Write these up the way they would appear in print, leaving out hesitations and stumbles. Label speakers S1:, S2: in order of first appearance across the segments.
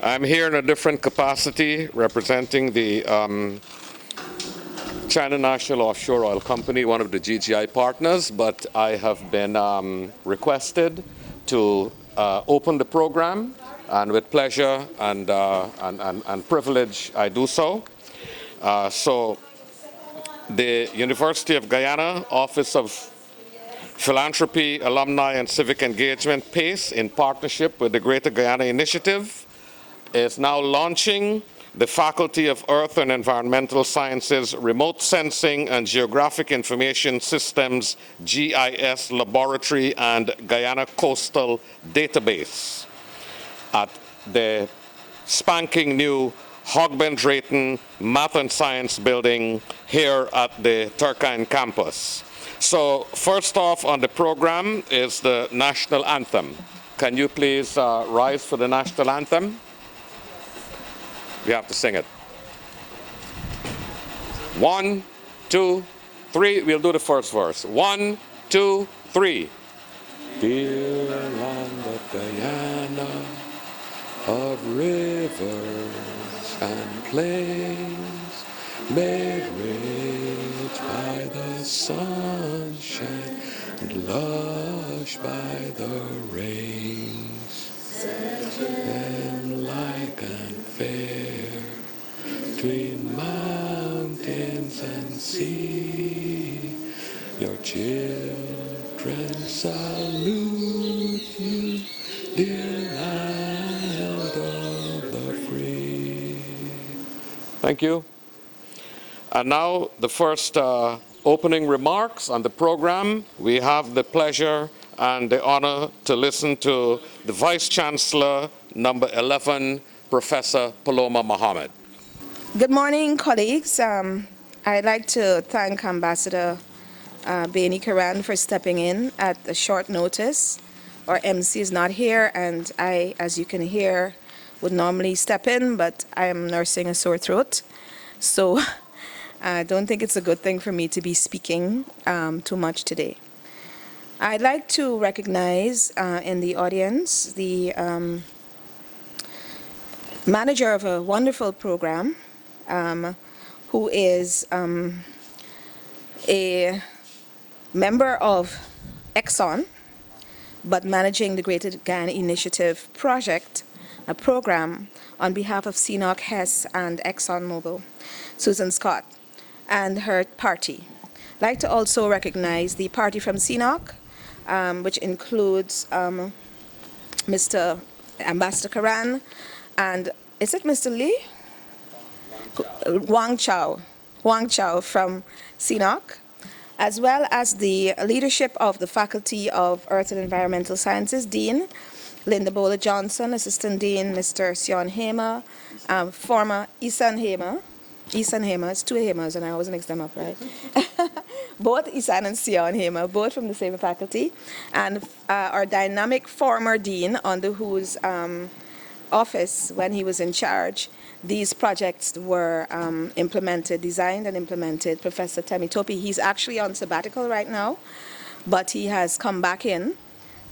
S1: I'm here in a different capacity representing the China National Offshore Oil Company, one of the GGI partners, but I have been requested to open the program, and with pleasure and privilege I do so. So the University of Guyana Office of Philanthropy, Alumni and Civic Engagement, PACE, in partnership with the Greater Guyana Initiative, is now launching the Faculty of Earth and Environmental Sciences Remote Sensing and Geographic Information Systems GIS Laboratory and Guyana Coastal Database at the spanking new Hogben-Drayton Math and Science Building here at the Turkine campus. So first off on the program is the national anthem. Can you please rise for the national anthem? You have to sing it. 1, 2, 3. We'll do the first verse. 1, 2, 3. Dear land of Guyana, of rivers and plains, made rich by the sunshine and lush by the rains, and like and fair between mountains and sea, your children salute you, dear land of the free. Thank you. And now the first opening remarks on the program. We have the pleasure and the honor to listen to the Vice Chancellor, number 11, Professor Paloma Mohamed.
S2: Good morning, colleagues. I'd like to thank Ambassador Bayney Karran for stepping in at a short notice. Our MC is not here, and I, as you can hear, would normally step in, but I am nursing a sore throat. So I don't think it's a good thing for me to be speaking too much today. I'd like to recognize in the audience the manager of a wonderful program who is a member of Exxon, but managing the Greater Guyana Initiative project, a program on behalf of CNOC, Hess, and ExxonMobil, Susan Scott, and her party. I'd like to also recognize the party from CNOC, which includes Mr. Ambassador Karran, and is it Mr. Lee? Wang Chao from CNOC, as well as the leadership of the Faculty of Earth and Environmental Sciences, Dean Linda Bola Johnson, Assistant Dean Mr. Sion Hema, former Isan Hema. Isan Hema, it's two Hemas and I always mix them up, right? Both Isan and Sion Hema, both from the same faculty, and our dynamic former dean under whose office, when he was in charge, these projects were designed and implemented, Professor Temitope. He's actually on sabbatical right now, but he has come back in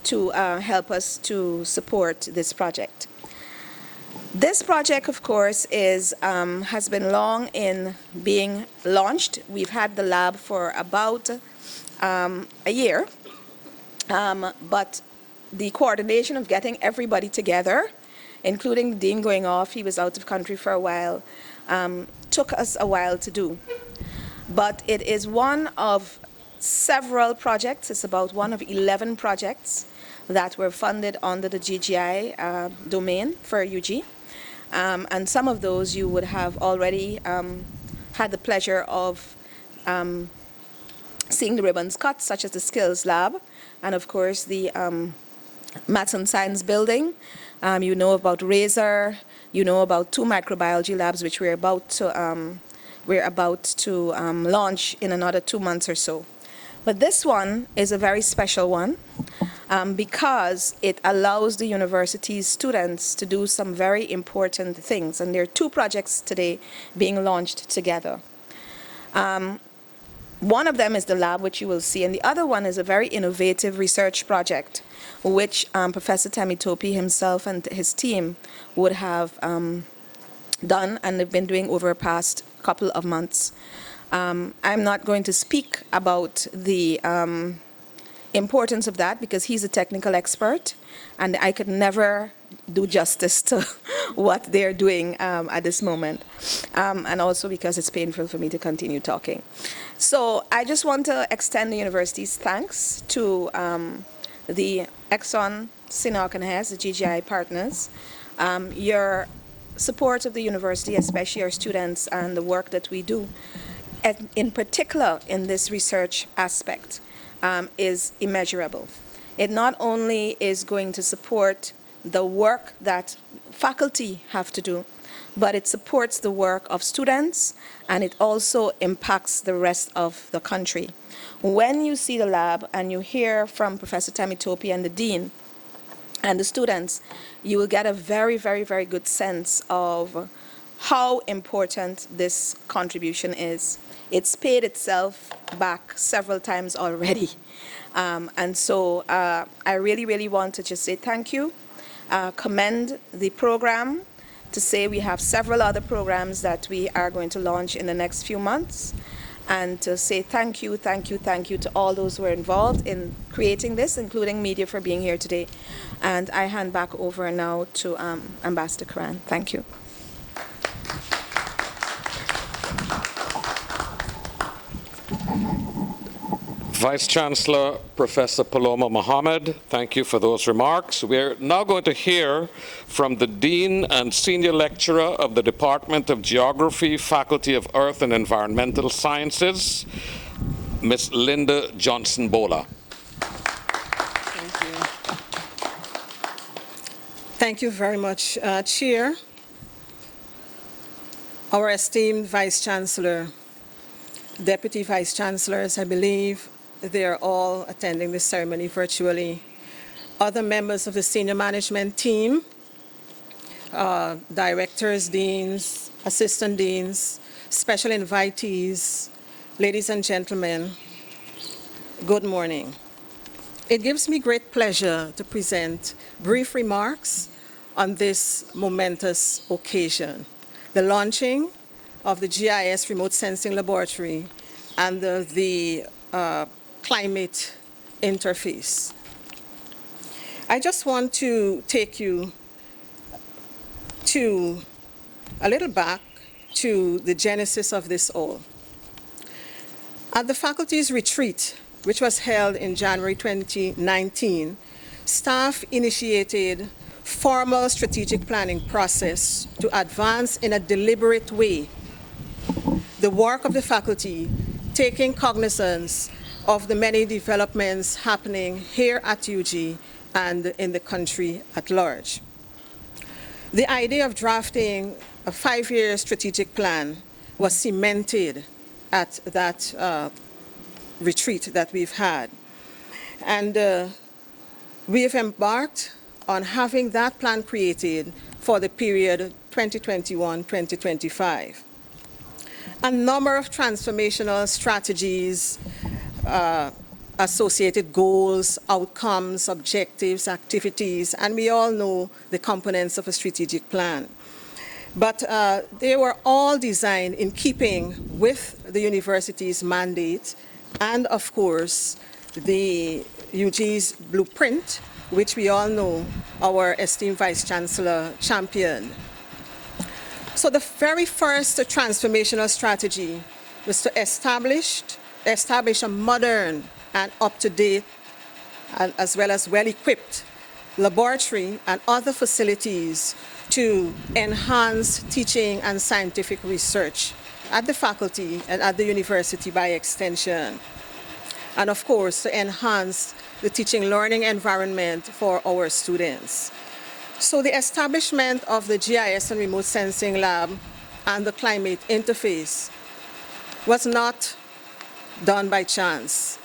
S2: to help us to support this project. This project, of course, has been long in being launched. We've had the lab for about a year, but the coordination of getting everybody together, including the dean going off, he was out of country for a while, took us a while to do. But it is one of several projects. It's about one of 11 projects that were funded under the GGI domain for UG. And some of those you would have already had the pleasure of seeing the ribbons cut, such as the Skills Lab, and of course the Maths and Science Building. You know about RAZOR, you know about 2 microbiology labs, which we're about to launch in another 2 months or so. But this one is a very special one because it allows the university's students to do some very important things. And there are 2 projects today being launched together. One of them is the lab, which you will see, and the other one is a very innovative research project, which Professor Temitope himself and his team would have done and they've been doing over the past couple of months. I'm not going to speak about the importance of that because he's a technical expert and I could never do justice to what they're doing at this moment, and also because it's painful for me to continue talking. So I just want to extend the university's thanks to the Exxon, Sinnock and Hess, the GGI partners. Your support of the university, especially our students and the work that we do, and in particular in this research aspect, is immeasurable. It not only is going to support the work that faculty have to do, but it supports the work of students and it also impacts the rest of the country. When you see the lab and you hear from Professor Temitope and the dean and the students, you will get a very, very, very good sense of how important this contribution is. It's paid itself back several times already. And so I really, really want to just say thank you, commend the program, to say we have several other programs that we are going to launch in the next few months, and to say thank you, thank you, thank you to all those who were involved in creating this, including media for being here today. And I hand back over now to Ambassador Karran. Thank you.
S1: Vice Chancellor Professor Paloma Mohamed, thank you for those remarks. We're now going to hear from the Dean and Senior Lecturer of the Department of Geography, Faculty of Earth and Environmental Sciences, Ms. Linda Johnson-Bhola.
S3: Thank you. Thank you very much, Chair. Our esteemed Vice Chancellor, Deputy Vice Chancellors, I believe they are all attending this ceremony virtually. Other members of the senior management team, directors, deans, assistant deans, special invitees, ladies and gentlemen, good morning. It gives me great pleasure to present brief remarks on this momentous occasion, the launching of the GIS Remote Sensing Laboratory and the climate interface. I just want to take you to a little back to the genesis of this all. At the faculty's retreat, which was held in January 2019, staff initiated formal strategic planning process to advance in a deliberate way the work of the faculty, taking cognizance of the many developments happening here at UG and in the country at large. The idea of drafting a 5-year strategic plan was cemented at that retreat that we've had. And we have embarked on having that plan created for the period 2021-2025. A number of transformational strategies, associated goals, outcomes, objectives, activities, and we all know the components of a strategic plan. But they were all designed in keeping with the university's mandate and, of course, the UG's blueprint, which we all know our esteemed Vice Chancellor championed. So the very first transformational strategy was to establish a modern and up-to-date and as well as well-equipped laboratory and other facilities to enhance teaching and scientific research at the faculty and at the university by extension. And of course, to enhance the teaching learning environment for our students. So the establishment of the GIS and Remote Sensing Lab and the climate interface was not done by chance.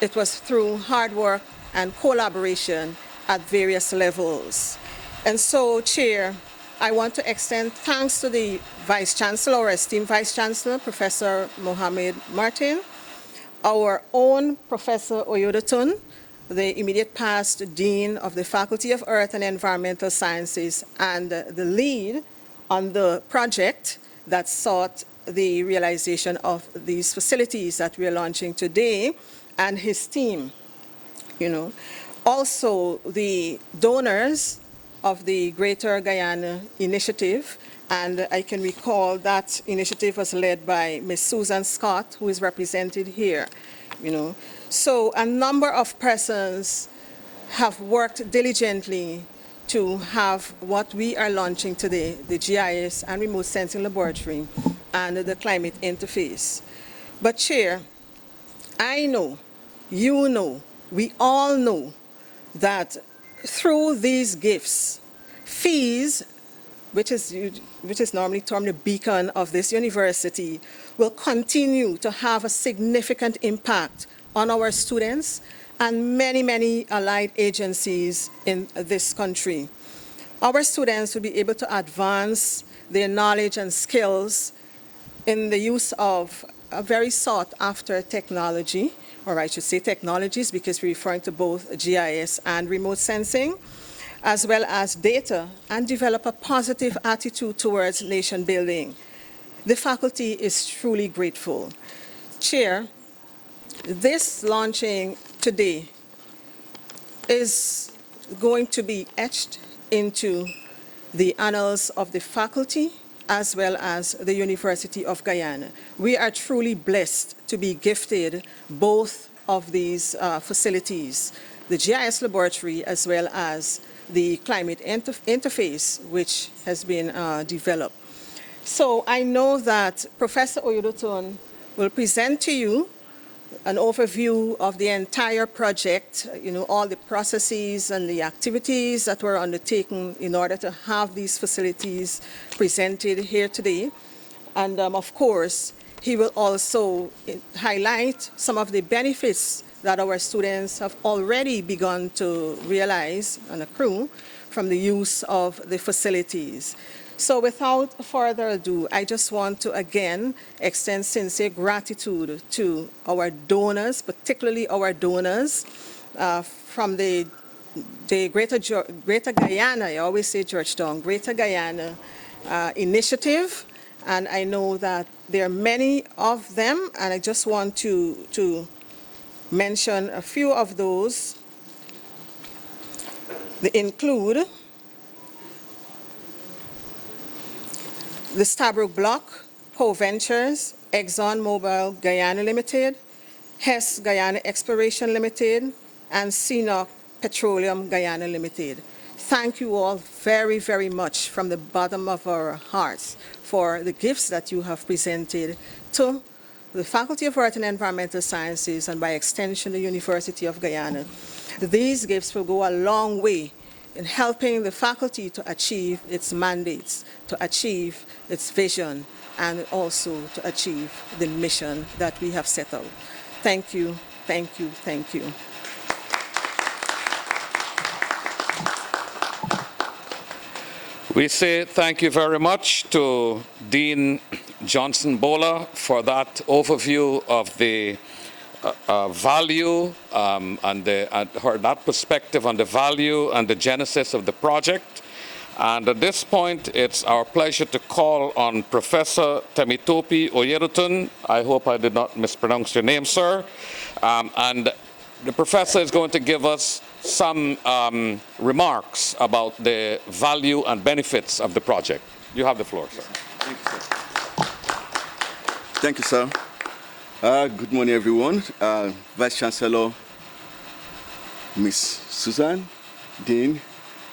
S3: It was through hard work and collaboration at various levels. And so, Chair, I want to extend thanks to the Vice Chancellor, our esteemed Vice Chancellor, Professor Mohamed Martin, our own Professor Oyedotun, the immediate past Dean of the Faculty of Earth and Environmental Sciences and the lead on the project that sought the realization of these facilities that we are launching today, and his team, Also, the donors of the Greater Guyana Initiative, and I can recall that initiative was led by Ms. Susan Scott, who is represented here, So a number of persons have worked diligently to have what we are launching today, the GIS and Remote Sensing Laboratory and the Climate Interface. But Chair, I know, you know, we all know that through these gifts, fees, which is normally termed the beacon of this university, will continue to have a significant impact on our students and many, many allied agencies in this country. Our students will be able to advance their knowledge and skills in the use of a very sought-after technology, or I should say technologies, because we're referring to both GIS and remote sensing, as well as data, and develop a positive attitude towards nation building. The faculty is truly grateful. Chair, this launching today is going to be etched into the annals of the faculty as well as the University of Guyana. We are truly blessed to be gifted both of these facilities, the GIS laboratory as well as the climate interface, which has been developed. So I know that Professor Oyedotun will present to you an overview of the entire project, all the processes and the activities that were undertaken in order to have these facilities presented here today. And of course, he will also highlight some of the benefits that our students have already begun to realize and accrue from the use of the facilities. So without further ado, I just want to again extend sincere gratitude to our donors, particularly our donors from the Greater Guyana, I always say Georgetown, Greater Guyana initiative. And I know that there are many of them, and I just want to mention a few of those. They include the Stabroek Block, Co-Ventures, ExxonMobil Guyana Limited, Hess Guyana Exploration Limited, and CNOOC Petroleum Guyana Limited. Thank you all very, very much from the bottom of our hearts for the gifts that you have presented to the Faculty of Earth and Environmental Sciences and by extension the University of Guyana. These gifts will go a long way in helping the faculty to achieve its mandates, to achieve its vision, and also to achieve the mission that we have set out. Thank you, thank you, thank you.
S1: We say thank you very much to Dean Johnson-Bhola for that overview of the value and that perspective on the value and the genesis of the project. And at this point, it's our pleasure to call on Professor Temitope Oyedotun. I hope I did not mispronounce your name, sir. And the professor is going to give us some remarks about the value and benefits of the project. You have the floor, sir.
S4: Thank you, sir. Thank you, sir. Good morning, everyone. Vice Chancellor, Ms. Susan, Dean,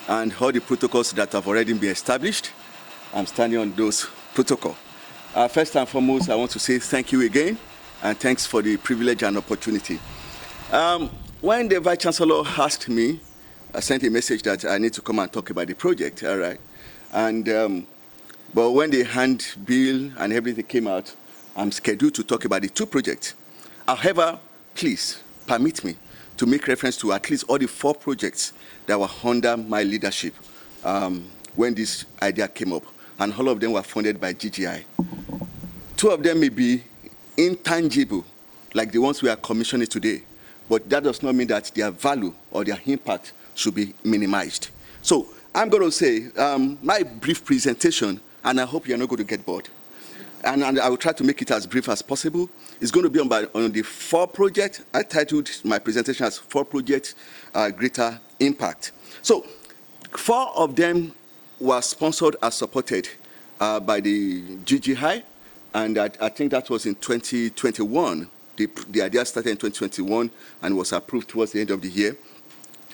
S4: and all the protocols that have already been established. I'm standing on those protocols. First and foremost, I want to say thank you again, and thanks for the privilege and opportunity. When the Vice Chancellor asked me, I sent a message that I need to come and talk about the project, all right? And, but when the handbill and everything came out, I'm scheduled to talk about the two projects. However, please permit me to make reference to at least all the 4 projects that were under my leadership when this idea came up. And all of them were funded by GGI. 2 of them may be intangible, like the ones we are commissioning today. But that does not mean that their value or their impact should be minimized. So I'm going to say my brief presentation, and I hope you're not going to get bored. And I will try to make it as brief as possible. It's going to be on the 4 projects. I titled my presentation as 4 projects, Greater Impact. So 4 of them were sponsored and supported by the GGI, and I think that was in 2021. The idea started in 2021 and was approved towards the end of the year.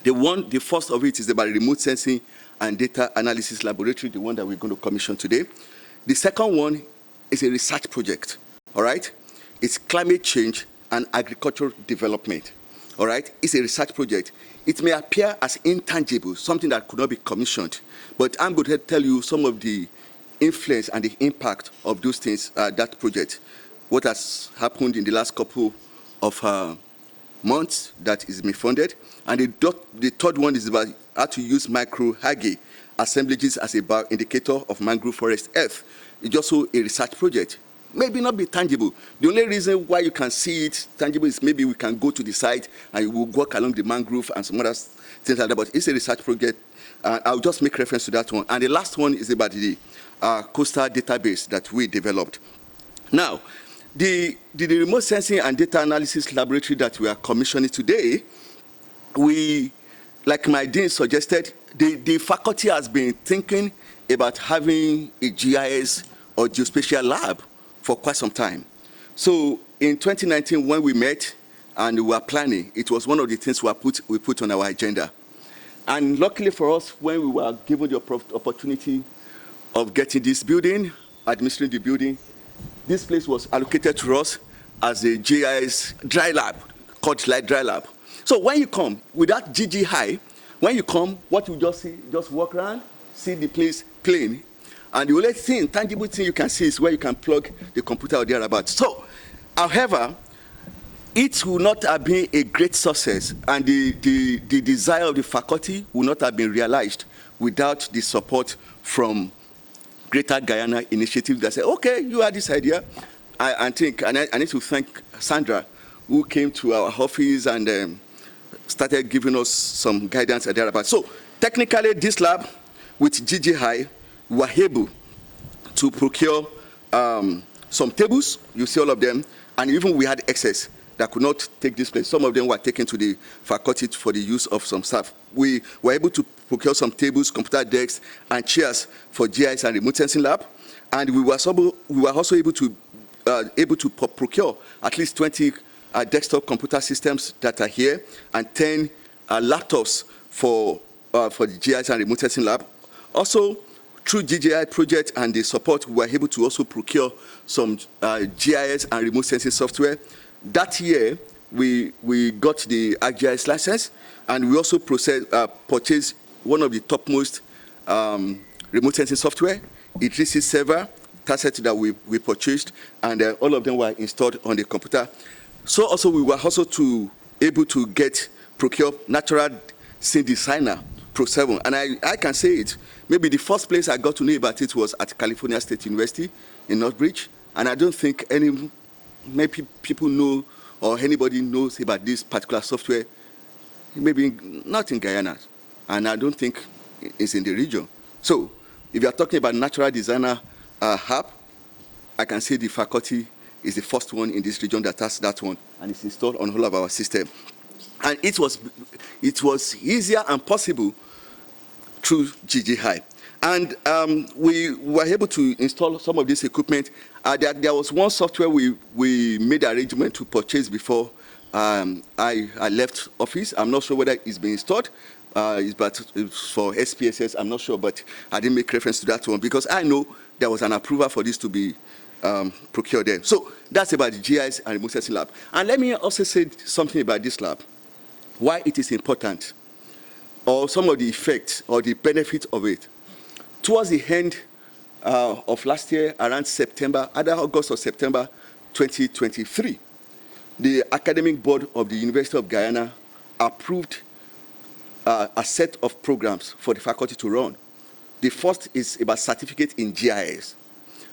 S4: The first of it is about remote sensing and data analysis laboratory, the one that we're going to commission today. The second one is a research project, all right? It's climate change and agricultural development, all right? It's a research project. It may appear as intangible, something that could not be commissioned, but I'm going to tell you some of the influence and the impact of those things, that project, what has happened in the last couple of months that is being funded. And the third one is about how to use microalgae assemblages as a bioindicator of mangrove forest health. It's also a research project. Maybe not be tangible. The only reason why you can see it tangible is maybe we can go to the site and we'll walk along the mangrove and some other things like that, but it's a research project. I'll just make reference to that one. And the last one is about the coastal database that we developed. Now, the remote sensing and data analysis laboratory that we are commissioning today, like my dean suggested, the faculty has been thinking about having a GIS or geospatial lab for quite some time. So in 2019, when we met and we were planning, it was one of the things we put on our agenda. And luckily for us, when we were given the opportunity of getting this building, administering the building, this place was allocated to us as a GIS dry lab, called Light Dry Lab. So when you come with that GGI, when you come, what you just see, just walk around, see the place plain, and the only thing, tangible thing you can see is where you can plug the computer or thereabouts. So, however, it will not have been a great success, and the desire of the faculty will not have been realized without the support from Greater Guyana Initiative that said, okay, you had this idea. I need to thank Sandra, who came to our office and started giving us some guidance and thereabouts. So technically, this lab with GGI, we were able to procure some tables, you see all of them, and even we had excess that could not take this place. Some of them were taken to the faculty for the use of some staff. We were able to procure some tables, computer desks, and chairs for GIS and remote sensing lab, and we were also able to procure at least 20 desktop computer systems that are here and 10 laptops for the GIS and remote sensing lab. Also, through GGI project and the support, we were able to also procure some GIS and remote sensing software. That year, we got the ArcGIS license, and we also purchased one of the topmost remote sensing software, E3C server, asset that we purchased, and all of them were installed on the computer. So also we were also able to procure Natural Scene Designer Pro 7, and I can say it. Maybe the first place I got to know about it was at California State University in Northbridge, and I don't think maybe people know or anybody knows about this particular software, maybe not in Guyana, and I don't think it's in the region. So if you are talking about Natural Designer Hub, I can say the faculty is the first one in this region that has that one, and it's installed on all of our system. And it was easier and possible through GGI. And we were able to install some of this equipment. There was one software we made arrangement to purchase before I left office. I'm not sure whether it's been installed, but it's for SPSS, I'm not sure, but I didn't make reference to that one because I know there was an approval for this to be procured there. So that's about the GIS and remote sensing lab. And let me also say something about this lab, why it is important, or some of the effects or the benefit of it. Towards the end of last year, around September, either August or September 2023, the academic board of the University of Guyana approved a set of programs for the faculty to run. The first is about certificate in GIS,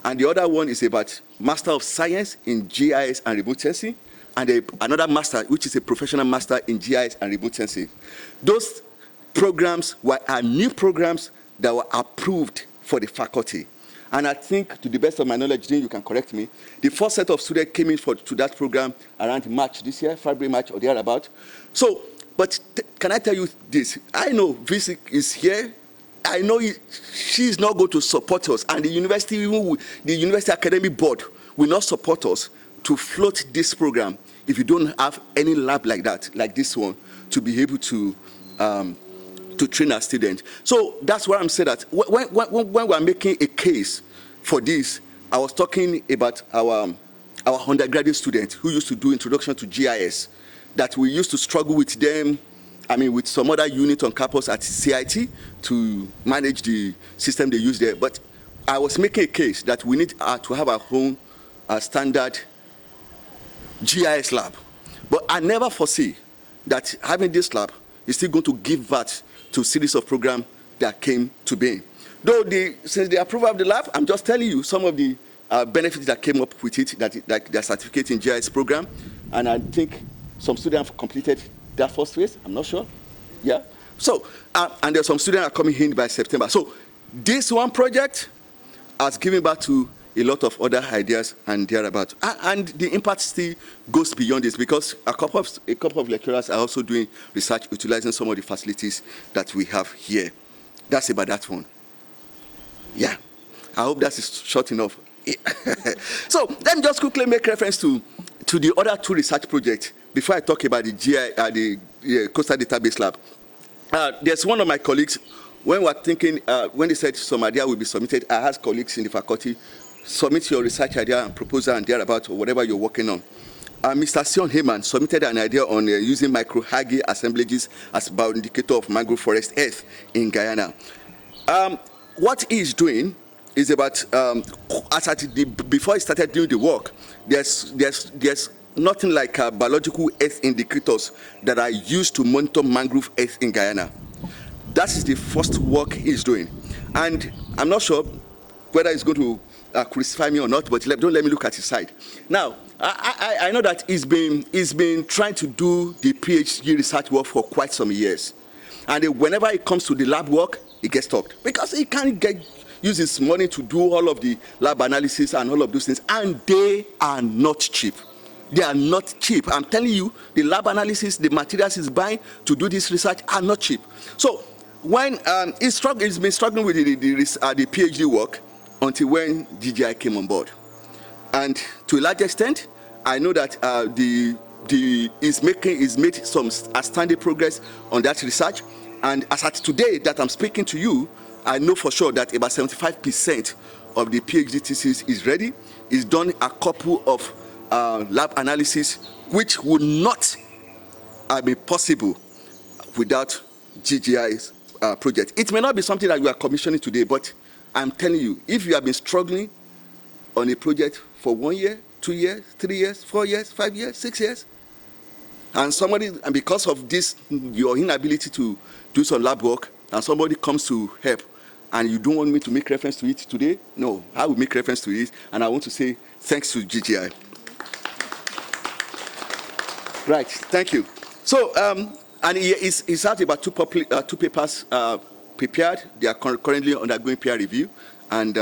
S4: and the other one is about Master of Science in GIS and remote sensing, and another master, which is a professional master in GIS and remote sensing. Those programs are new programs that were approved for the faculty. And I think, to the best of my knowledge, Dean, you can correct me, the first set of students came in to that program around March this year, February, March, or thereabout. So, but can I tell you this? I know VC is here. I know she's not going to support us, and the university, even the University Academic Board, will not support us to float this program if you don't have any lab like that, like this one, to be able to train our students. So that's why I'm saying that when we're making a case for this, I was talking about our undergraduate students who used to do introduction to GIS, that we used to struggle with them, I mean, with some other unit on campus at CIT to manage the system they use there. But I was making a case that we need to have our own standard GIS lab. But I never foresee that having this lab is still going to give birth to a series of programs that came to being. Though since the approval of the lab, I'm just telling you some of the benefits that came up with it, that their certificate in GIS program. And I think some students have completed their first phase. I'm not sure. Yeah. So, and there's some students are coming in by September. So this one project has given back to a lot of other ideas and thereabout. And the impact still goes beyond this, because a couple of lecturers are also doing research utilizing some of the facilities that we have here. That's about that one. Yeah. I hope that is short enough. So let me just quickly make reference to the other two research projects before I talk about the Coastal Database Lab. There's one of my colleagues, when we're thinking, when they said some idea will be submitted, I asked colleagues in the faculty, submit your research idea and proposal and thereabout, or whatever you're working on. Mr. Sion Heyman submitted an idea on using microalgae assemblages as bioindicator of mangrove forest earth in Guyana. What he's doing is about, before he started doing the work, there's nothing like biological earth indicators that are used to monitor mangrove earth in Guyana. That is the first work he's doing. And I'm not sure whether he's going to crucify me or not, but don't let me look at his side. Now, I know that he's been trying to do the PhD research work for quite some years. And whenever it comes to the lab work, he gets stopped, because he can't use his money to do all of the lab analysis and all of those things, and they are not cheap. They are not cheap. I'm telling you, the lab analysis, the materials he's buying to do this research are not cheap. So when he's been struggling with the PhD work until when GGI came on board. And to a large extent, I know that he's made some outstanding progress on that research. And as at today that I'm speaking to you, I know for sure that about 75% of the PhD thesis is ready. He's done a couple of lab analysis, which would not be possible without GGI's project. It may not be something that we are commissioning today, but I'm telling you, if you have been struggling on a project for 1 year, 2 years, 3 years, 4 years, 5 years, 6 years, and because of this, your inability to do some lab work, and somebody comes to help, and you don't want me to make reference to it today, no, I will make reference to it, and I want to say thanks to GGI. Right, thank you. So, and he's had about two papers prepared. They are currently undergoing peer review, and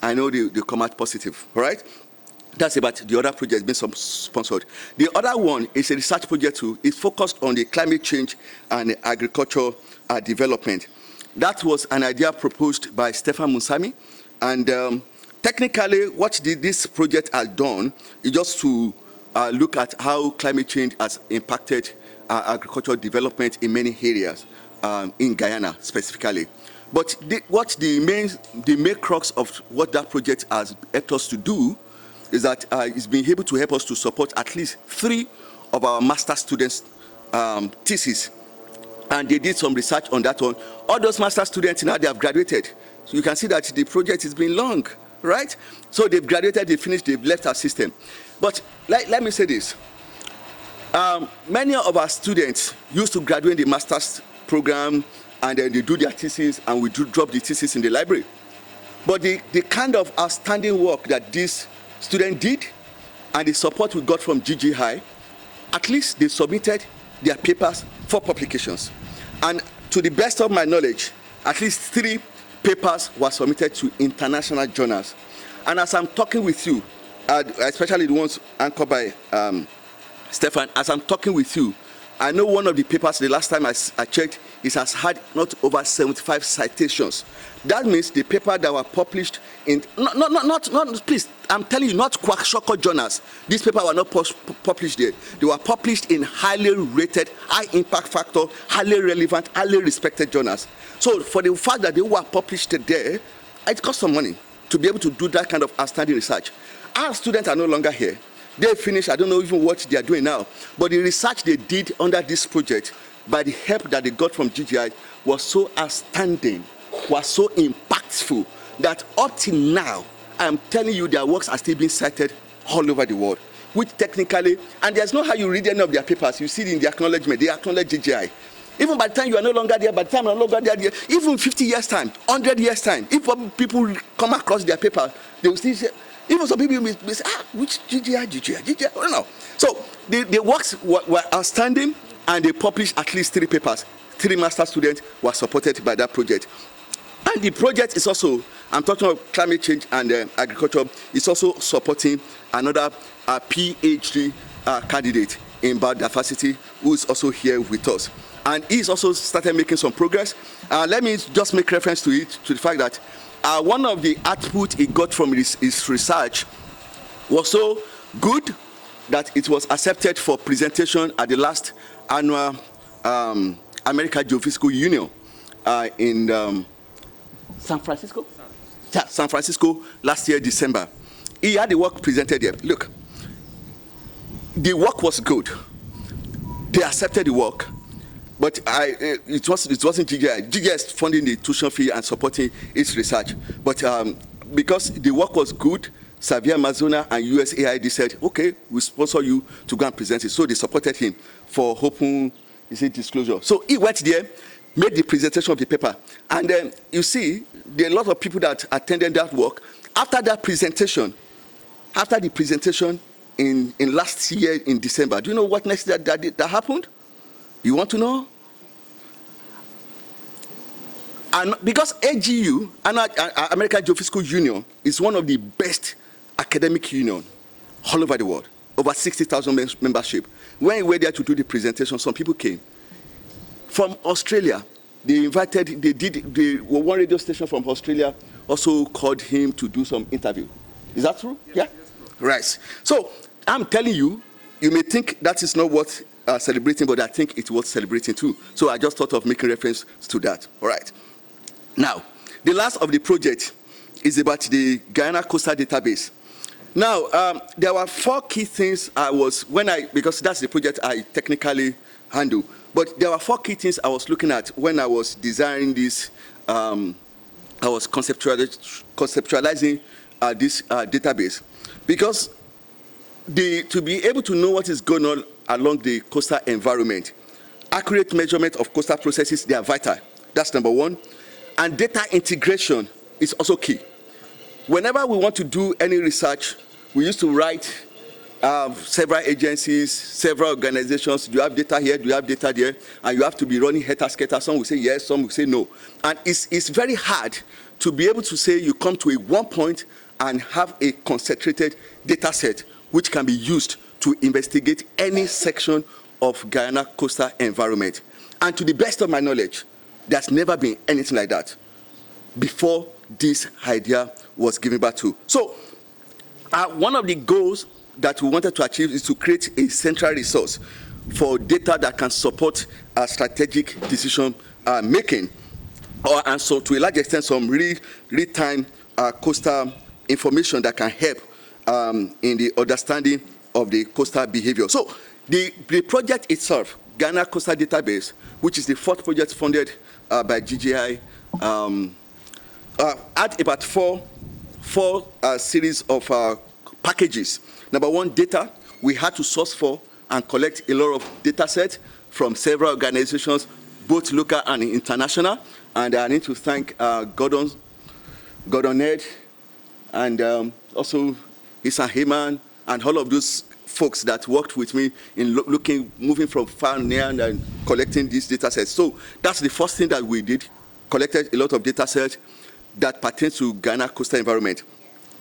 S4: I know they come out positive, all right? That's about the other project being sponsored. The other one is a research project too. It's focused on the climate change and agriculture development. That was an idea proposed by Stefan Musami, and technically what this project has done is just to look at how climate change has impacted agricultural development in many areas, in Guyana specifically. But what the main crux of what that project has helped us to do is that it's been able to help us to support at least 3 of our master students' theses. And they did some research on that one. All those master students now, they have graduated. So you can see that the project has been long, right? So they've graduated, they finished, they've left our system. But let me say this. Many of our students used to graduate the master's program, and then they do their thesis, and we drop the thesis in the library. But the kind of outstanding work that this student did and the support we got from GGI, at least they submitted their papers for publications. And to the best of my knowledge, at least 3 papers were submitted to international journals. And as I'm talking with you, especially the ones anchored by Stefan, as I'm talking with you, I know one of the papers, the last time I checked, it has had not over 75 citations. That means the paper that were published in, please, I'm telling you, not quack-shoko journals. These papers were not published there. They were published in highly rated, high impact factor, highly relevant, highly respected journals. So for the fact that they were published there, it cost some money to be able to do that kind of outstanding research. Our students are no longer here. They finished, I don't know even what they are doing now, but the research they did under this project, by the help that they got from GGI, was so outstanding, was so impactful, that up till now, I'm telling you, their works are still being cited all over the world, which technically, and there's no how you read any of their papers, you see it in the acknowledgement, they acknowledge GGI. Even by the time you are no longer there, by the time you are no longer there, even 50 years time, 100 years time, if people come across their paper, they will still say, even some people may say, which GGI, I don't know. So the works were outstanding, and they published at least 3 papers. 3 master students were supported by that project. And the project is also, I'm talking about climate change and agriculture, is also supporting another PhD candidate in biodiversity who is also here with us. And he's also started making some progress. Let me just make reference to it, to the fact that one of the output he got from his research was so good that it was accepted for presentation at the last annual American Geophysical Union in San Francisco? Yeah, San Francisco last year, December. He had the work presented here. Look, the work was good. They accepted the work. But it wasn't GGI. GGI is funding the tuition fee and supporting its research. But because the work was good, Xavier Mazona and USAID said, okay, we sponsor you to go and present it. So they supported him for open disclosure. So he went there, made the presentation of the paper. And then you see, there are a lot of people that attended that work. After that presentation, after the presentation in last year in December, do you know what next that happened? You want to know? And because AGU, American Geophysical Union, is one of the best academic unions all over the world, over 60,000 membership. When we were there to do the presentation, some people came from Australia. They invited, one radio station from Australia also called him to do some interview. Is that true? Yeah? Right. So I'm telling you, you may think that is not what celebrating, but I think it was celebrating too. So I just thought of making reference to that. All right. Now, the last of the project is about the Guyana Coastal Database. Now, there were 4 key things because that's the project I technically handle, but there were 4 key things I was looking at when I was designing this, I was conceptualizing this database. Because to be able to know what is going on along the coastal environment, accurate measurement of coastal processes, they are vital. That's number 1. And data integration is also key. Whenever we want to do any research, we used to write several agencies, several organizations. Do you have data here? Do you have data there? And you have to be running heter-scatter. Some will say yes, some will say no. And it's very hard to be able to say you come to one point and have a concentrated data set which can be used to investigate any section of Guyana coastal environment. And to the best of my knowledge, there's never been anything like that before this idea was given back to. So one of the goals that we wanted to achieve is to create a central resource for data that can support strategic decision making, and so to a large extent some real-time coastal information that can help in the understanding of the coastal behavior. So the project itself, Guyana Coastal Database, which is the 4th project funded by GGI, had about four series of packages. Number 1, data. We had to source for and collect a lot of data sets from several organizations, both local and international. And I need to thank Gordon Ed, and also Isan Heyman, and all of those folks that worked with me in moving from far and near and collecting these data sets. So that's the first thing that we did, collected a lot of data sets that pertain to Guyana coastal environment.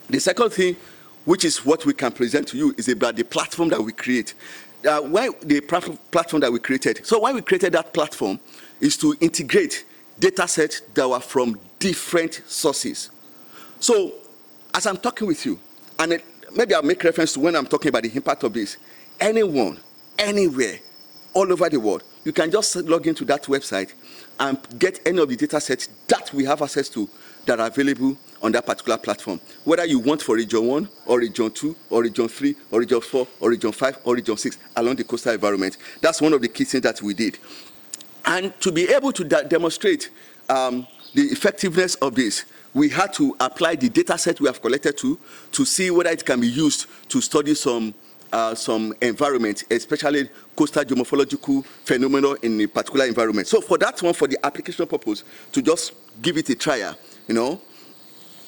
S4: The second thing, which is what we can present to you, is about the platform that we create. Why the platform that we created? So why we created that platform is to integrate data sets that were from different sources. So as I'm talking with you, and maybe I'll make reference to when I'm talking about the impact of this, anyone, anywhere, all over the world, you can just log into that website and get any of the data sets that we have access to that are available on that particular platform. Whether you want for region 1, or region 2, or region 3, or region 4, or region 5, or region 6 along the coastal environment. That's one of the key things that we did. And to be able to demonstrate the effectiveness of this, we had to apply the data set we have collected to see whether it can be used to study some environment, especially coastal geomorphological phenomena in a particular environment. So for that one, for the application purpose, to just give it a trial, you know,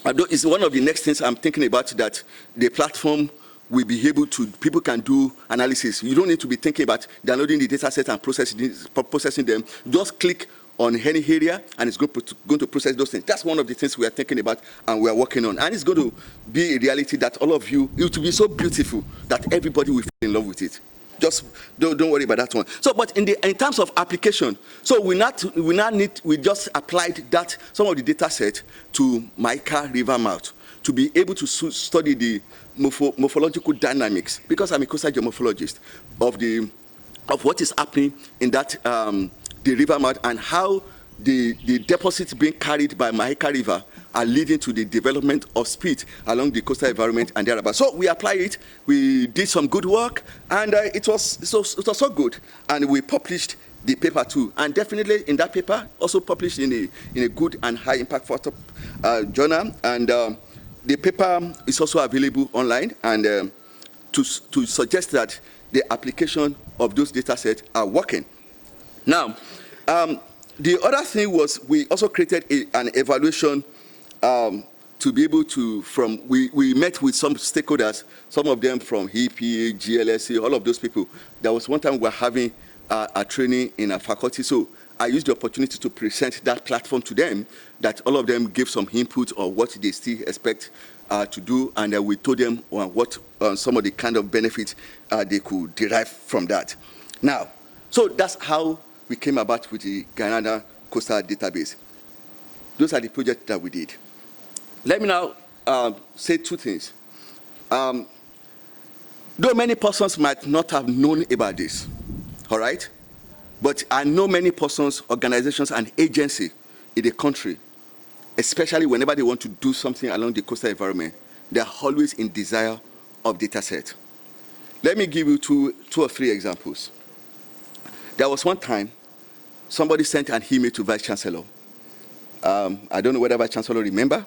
S4: it's one of the next things I'm thinking about, that the platform will be able to, people can do analysis. You don't need to be thinking about downloading the data set and processing them. Just click on any area and it's going to process those things. That's one of the things we are thinking about and we are working on. And it's going to be a reality that all of you, it will be so beautiful that everybody will fall in love with it. Just don't worry about that one. So, but in terms of application, so we just applied that, some of the data set to Mica River mouth to be able to study the morphological dynamics, because I'm a coastal geomorphologist, of what is happening in that the river mouth and how the deposits being carried by Mahika River are leading to the development of speed along the coastal environment and thereabouts. So we applied it, we did some good work, and it was so good. And we published the paper too. And definitely in that paper, also published in a good and high impact factor journal. And the paper is also available online, and to suggest that the application of those data sets are working. Now, the other thing was we also created an evaluation to be able to, we met with some stakeholders, some of them from EPA, GLSA, all of those people. There was one time we were having a training in a faculty, so I used the opportunity to present that platform to them, that all of them gave some input on what they still expect to do, and we told them what some of the kind of benefits they could derive from that. Now, so that's how we came about with the Guyana Coastal Database. Those are the projects that we did. Let me now say two things. Though many persons might not have known about this, all right? But I know many persons, organizations, and agencies in the country, especially whenever they want to do something along the coastal environment, they are always in desire of data set. Let me give you two or three examples. There was one time, somebody sent an email to Vice Chancellor. I don't know whether Vice Chancellor remember,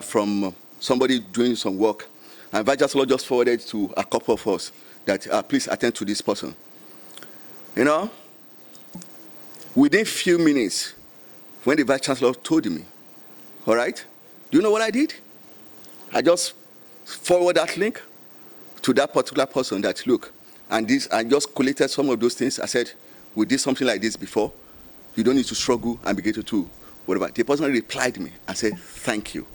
S4: from somebody doing some work. And Vice Chancellor just forwarded to a couple of us that please attend to this person. You know, within few minutes, when the Vice Chancellor told me, all right, do you know what I did? I just forwarded that link to that particular person that, look, and I just collated some of those things. I said, we did something like this before. You don't need to struggle and begin to do whatever. The person replied me and said, thank you.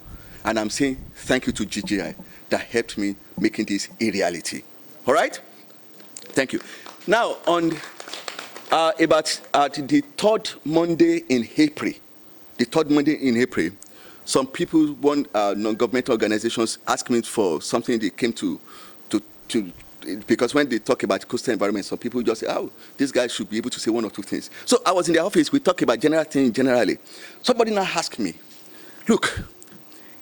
S4: And I'm saying thank you to GGI that helped me making this a reality. All right? Thank you. Now, on about the third Monday in April, some people, non-governmental organizations, asked me for something they came to because when they talk about coastal environment, some people just say, oh, this guy should be able to say one or two things. So I was in the office, we talk about general things generally. Somebody now asked me, look,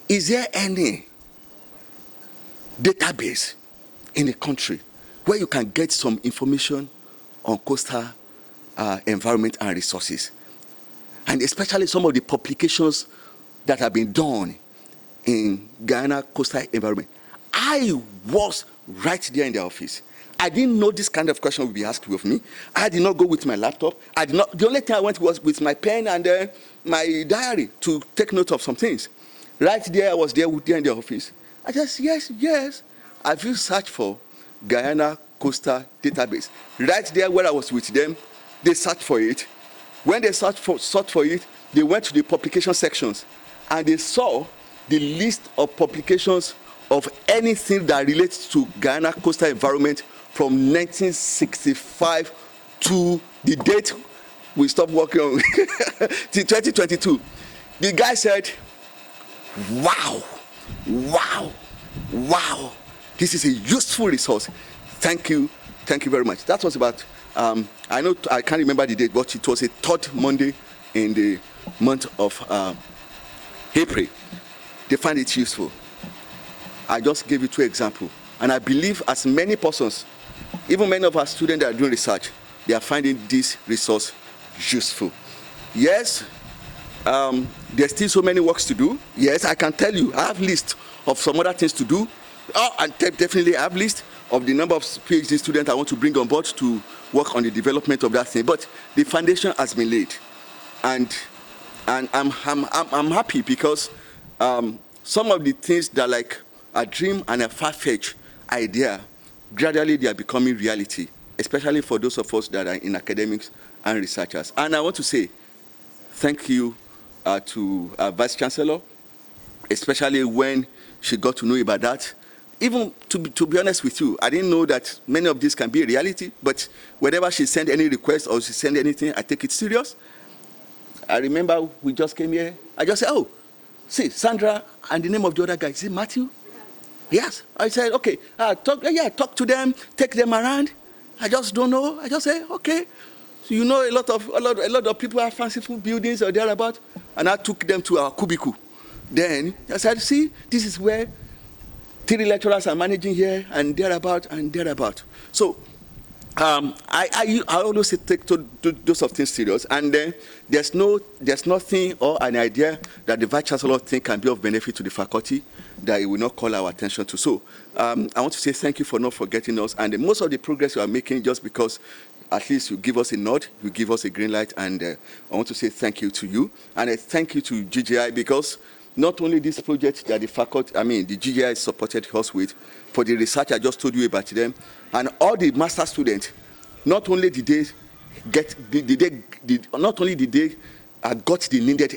S4: is there any database in the country where you can get some information on coastal environment and resources? And especially some of the publications that have been done in Guyana coastal environment. I was right there in the office. I didn't know this kind of question would be asked of me. I did not go with my laptop. The only thing I went was with my pen and my diary to take note of some things. Right there, I was there in the office. I just, yes, have you searched for Guyana Coastal Database? Right there where I was with them, they searched for it. When they sought for it, they went to the publication sections and they saw the list of publications of anything that relates to Guyana coastal environment from 1965 to the date we stopped working on, till 2022. The guy said, wow, wow, wow, this is a useful resource. Thank you very much. That was about, I know I can't remember the date, but it was a third Monday in the month of April. They find it useful. I just gave you 2 examples. And I believe as many persons, even many of our students that are doing research, they are finding this resource useful. Yes, there's still so many works to do. Yes, I can tell you, I have a list of some other things to do. Oh, and definitely I have a list of the number of PhD students I want to bring on board to work on the development of that thing. But the foundation has been laid. And I'm happy because some of the things that like a dream and a far-fetched idea, gradually they are becoming reality, especially for those of us that are in academics and researchers. And I want to say thank you to our Vice Chancellor, especially when she got to know about that. Even to be honest with you, I didn't know that many of these can be a reality, but whenever she sent any request or she sent anything, I take it serious. I remember we just came here, I just said, oh, see, Sandra and the name of the other guy, is it Matthew? Yes. I said, okay, talk to them, take them around. I just don't know. I just say, okay. So you know a lot of people have fanciful buildings or thereabout, and I took them to our cubicle. Then I said, see, this is where 3 lecturers are managing here and thereabout and thereabout. So I always take those of things serious, and then there's nothing or an idea that the Vice Chancellor think can be of benefit to the faculty that it will not call our attention to. So I want to say thank you for not forgetting us, and most of the progress you are making just because at least you give us a nod, you give us a green light, and I want to say thank you to you, and a thank you to GGI, because not only this project that the faculty, the GGI supported us with, for the research I just told you about them, and all the master students, not only did they got the needed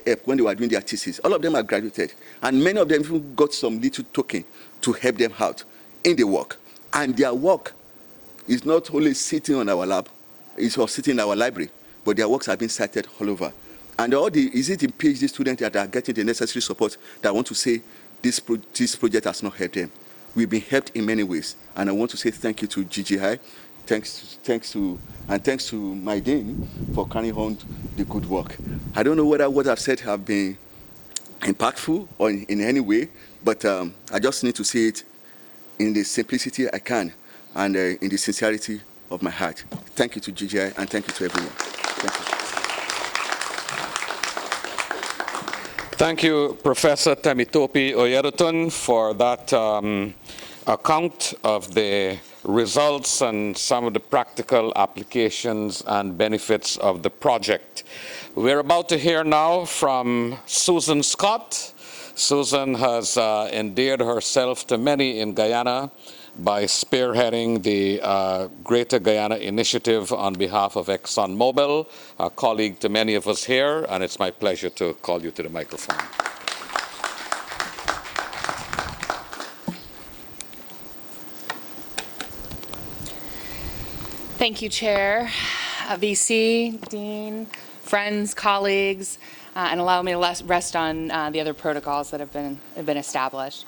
S4: help when they were doing their thesis, all of them are graduated, and many of them even got some little token to help them out in the work. And their work is not only sitting on our lab, it's also sitting in our library, but their works have been cited all over. And all the PhD students that are getting the necessary support that want to say this project has not helped them. We've been helped in many ways, and I want to say thank you to GGI, thanks to my dean for carrying on the good work. I don't know whether what I've said have been impactful or in any way, but I just need to say it in the simplicity I can and in the sincerity of my heart. Thank you to GGI, and thank you to everyone. Thank you.
S1: Thank you, Professor Temitope Oyedotun, for that account of the results and some of the practical applications and benefits of the project. We're about to hear now from Susan Scott. Susan has endeared herself to many in Guyana by spearheading the Greater Guyana Initiative on behalf of ExxonMobil, a colleague to many of us here, and it's my pleasure to call you to the microphone.
S5: Thank you, Chair, VC, Dean, friends, colleagues, and allow me to rest on the other protocols that have been established.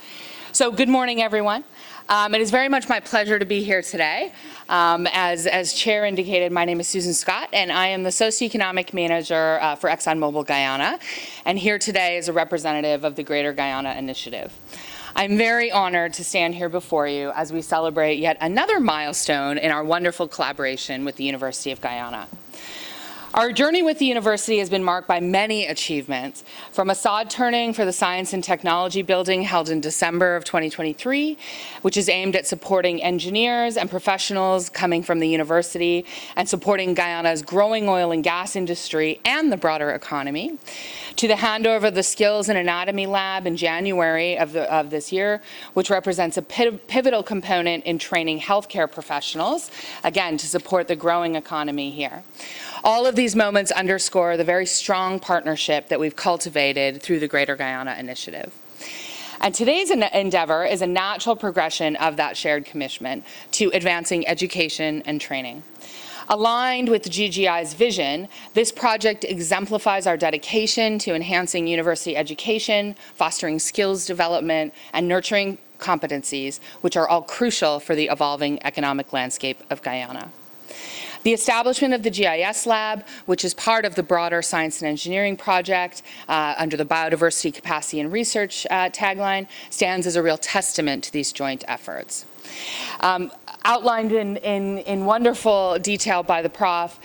S5: So good morning, everyone. It is very much my pleasure to be here today. As Chair indicated, my name is Susan Scott, and I am the Socioeconomic Manager for ExxonMobil Guyana, and here today as a representative of the Greater Guyana Initiative. I'm very honored to stand here before you as we celebrate yet another milestone in our wonderful collaboration with the University of Guyana. Our journey with the university has been marked by many achievements, from a sod turning for the Science and Technology Building held in December of 2023, which is aimed at supporting engineers and professionals coming from the university and supporting Guyana's growing oil and gas industry and the broader economy, to the handover of the Skills and Anatomy Lab in January of this year, which represents a pivotal component in training healthcare professionals, again, to support the growing economy here. All of these moments underscore the very strong partnership that we've cultivated through the Greater Guyana Initiative. And today's endeavor is a natural progression of that shared commitment to advancing education and training. Aligned with the GGI's vision, this project exemplifies our dedication to enhancing university education, fostering skills development, and nurturing competencies, which are all crucial for the evolving economic landscape of Guyana. The establishment of the GIS lab, which is part of the broader science and engineering project under the Biodiversity Capacity and Research tagline, stands as a real testament to these joint efforts. Outlined in wonderful detail by the Prof,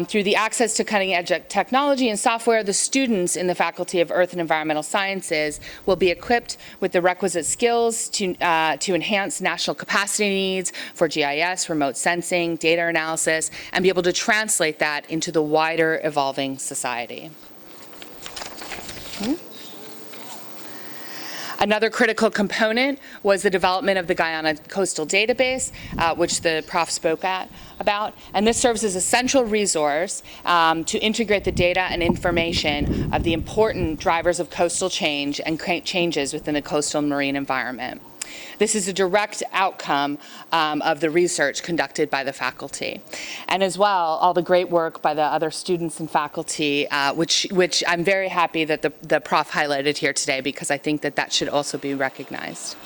S5: through the access to cutting-edge technology and software, the students in the Faculty of Earth and Environmental Sciences will be equipped with the requisite skills to enhance national capacity needs for GIS, remote sensing, data analysis, and be able to translate that into the wider evolving society. Another critical component was the development of the Guyana Coastal Database, which the Prof spoke about. And this serves as a central resource to integrate the data and information of the important drivers of coastal change and changes within the coastal marine environment. This is a direct outcome of the research conducted by the faculty. And as well, all the great work by the other students and faculty, which I'm very happy that the Prof highlighted here today, because I think that should also be recognized.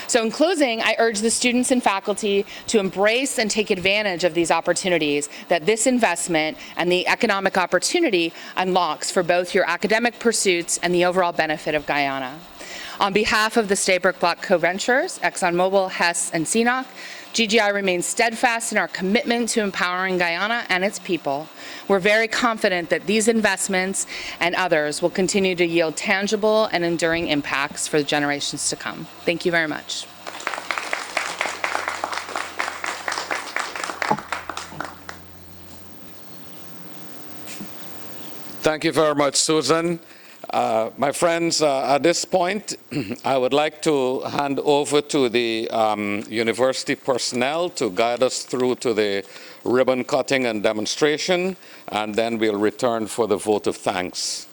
S5: So in closing, I urge the students and faculty to embrace and take advantage of these opportunities that this investment and the economic opportunity unlocks for both your academic pursuits and the overall benefit of Guyana. On behalf of the Stabroek Block co-venturers, ExxonMobil, Hess, and CNOOC, GGI remains steadfast in our commitment to empowering Guyana and its people. We're very confident that these investments and others will continue to yield tangible and enduring impacts for the generations to come. Thank you very much.
S1: Thank you very much, Susan. My friends, at this point, I would like to hand over to the university personnel to guide us through to the ribbon cutting and demonstration, and then we'll return for the vote of thanks.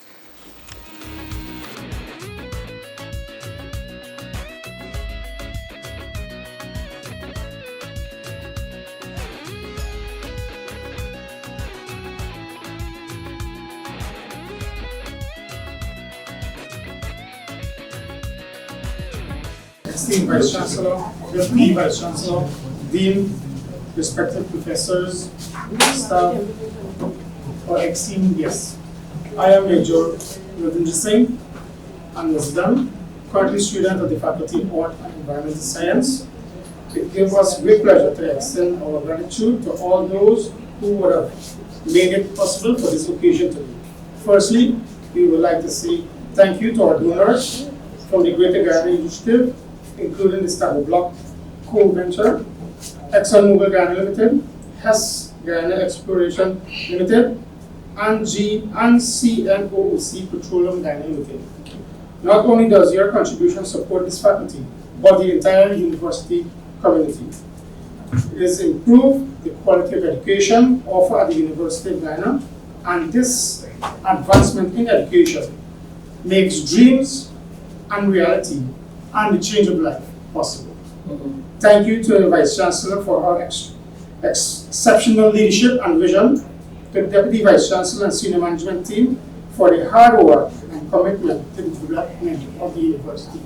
S6: Esteemed Vice Chancellor, Deputy Vice Chancellor, Dean, respected professors, staff, or esteemed guests. I am Major Ravindra Singh and Ms. Benn, currently student of the Faculty of Art and Environmental Science. It gives us great pleasure to extend our gratitude to all those who would have made it possible for this occasion today. Firstly, we would like to say thank you to our donors from the Greater Guyana Initiative, including the Stabroek Block co-venture, ExxonMobil Guyana Limited, Hess Guyana Exploration Limited, and CNOOC Petroleum Guyana Limited. Not only does your contribution support this faculty, but the entire university community. It has improved the quality of education offered at the University of Guyana, and this advancement in education makes dreams and reality and the change of life possible. Thank you to the Vice Chancellor for her exceptional leadership and vision, to the Deputy Vice Chancellor and Senior Management Team for their hard work and commitment to the development of the university.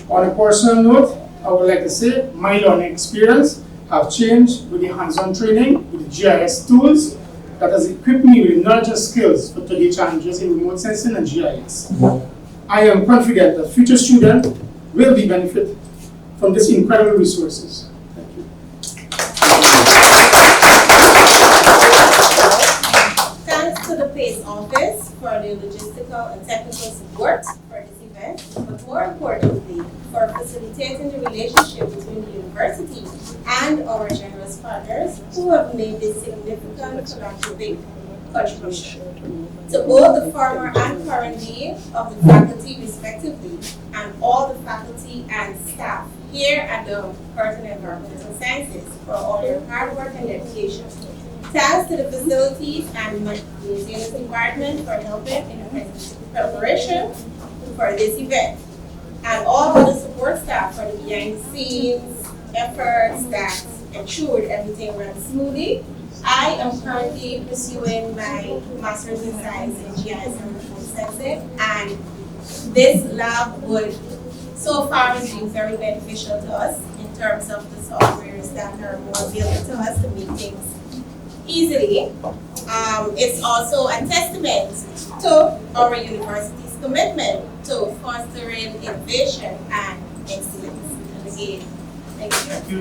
S6: On a personal note, I would like to say my learning experience have changed with the hands-on training with the GIS tools that has equipped me with not just skills but today's challenges in remote sensing and GIS. I am confident that future students will be benefit from these incredible resources. Thank you.
S7: technical support for this event, but more importantly, for facilitating the relationship between the university and our generous partners who have made this significant philanthropic contribution. To both the former and current dean of the faculty respectively, and all the faculty and staff here at the Curtin Environmental Sciences for all your hard work and dedication. Thanks to the facilities and museum's department for helping in the preparation for this event, and all other support staff for the behind the scenes efforts that ensured everything ran smoothly. I am currently pursuing my Master's in Science in GIS and Remote Sensing, and this lab would so far has been very beneficial to us in terms of the softwares that are more available to us to make things easily. It's also a testament to our university's commitment to fostering innovation and excellence. And again, thank you.